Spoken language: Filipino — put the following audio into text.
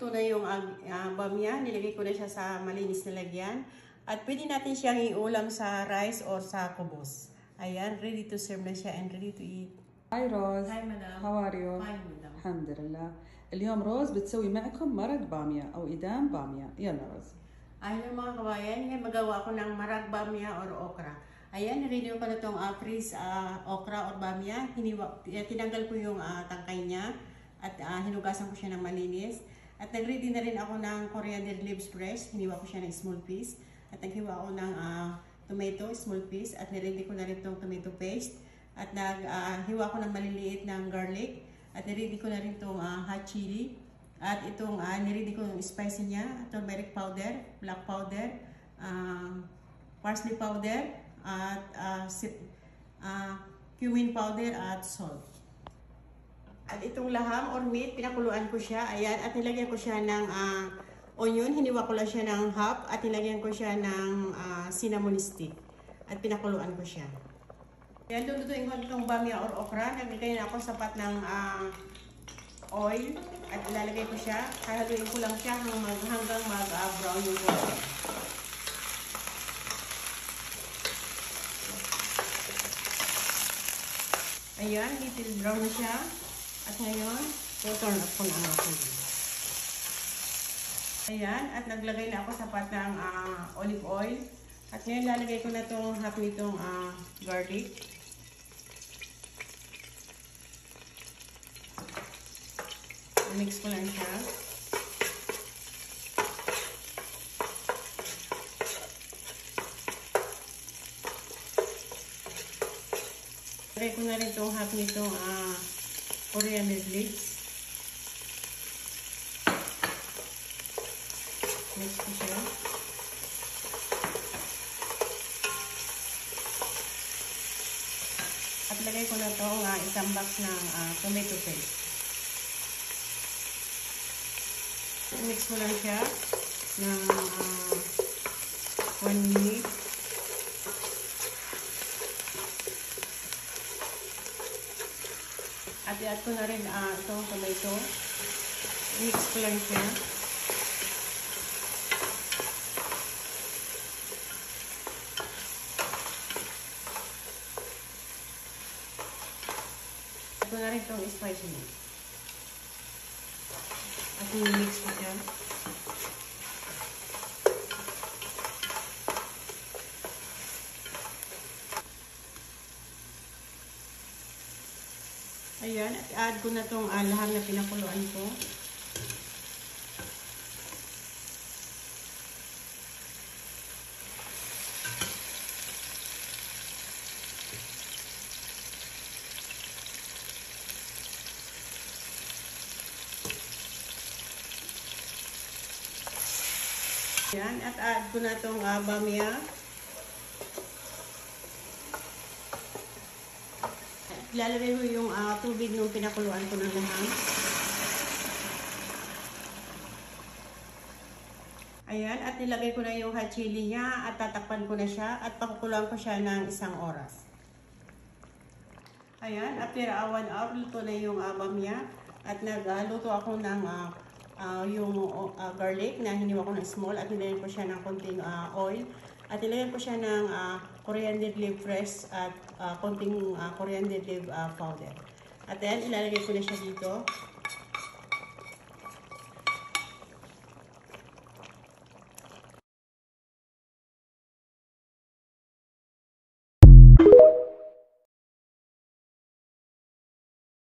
luto na yung bamya. Nilagay ko na siya sa malinis na lagyan. At pwede natin siyang iulam sa rice or sa kubos. Ayan, ready to serve na siya and ready to eat. Hi روز. Hi madam. How are you? Fine madam. الحمد لله. اليوم روز بتسوي معكم مرق بامية أو إدام بامية. يلا روز. Ayun mga kabayan, ngayon magawa ko ng marag bamya or okra. Ayan, nilagay ko na itong freeze okra or bamya. Tinanggal ko yung tangkay niya at hinugasan ko siya ng malinis. At nag-ready na rin ako ng coriander leaves fresh. Hiniwa ko siya ng small piece. At naghiwa ako ng tomato, small piece. At niready ko na rin itong tomato paste. At naghiwa ko ng maliliit ng garlic. At niready ko na rin itong hot chili. At itong niready ko yung spicy niya. Turmeric powder, black powder, parsley powder, at cumin powder at salt. At itong laham or meat, pinakuluan ko siya. Ayan, at nilagyan ko siya ng onion. Hiniwa ko lang siya ng half. At nilagyan ko siya ng cinnamon stick. At pinakuluan ko siya. Ayan, lulutuin ko itong bamya or okra. Naglagay na ako sapat ng oil. At ilalagay ko siya. Haluin ko lang siya hanggang mag-brown yung okra. Ayan, little brown na siya. At ngayon, turn up ko na ang asin. Ayan, at naglagay na ako sapat ng olive oil. At ngayon, lalagay ko na itong half nitong garlic. Mix ko lang siya. Lagay ko na rin itong half nitong coriander leaves. Mix ko siya. At lagay ko na itong isang box ng tomato paste. Mix ko lang siya ng 1 minute. At i-add ko na rin itong tomato. Mix ko lang siya. Add ko na rin itong spicy mix. At i-mix ko siya. Ayan, at add ko na itong laham na pinakuluan ko. Ayan, at add ko na itong bamya. Ilalagay ko yung tubig nung pinakuluan ko ng laham. Ayan, at nilagay ko na yung hot chili niya at tatakpan ko na siya at pakukuluan ko siya ng 1 oras. Ayan, after 1 hour, luto na yung bamya at nagluto ako ng yung garlic na hiniwa ko ng small at nilagyan ko siya ng konting oil. At nilagyan ko siya ng coriander leaf fresh at konting coriander leaf powder. At then, ilalagay ko na siya dito.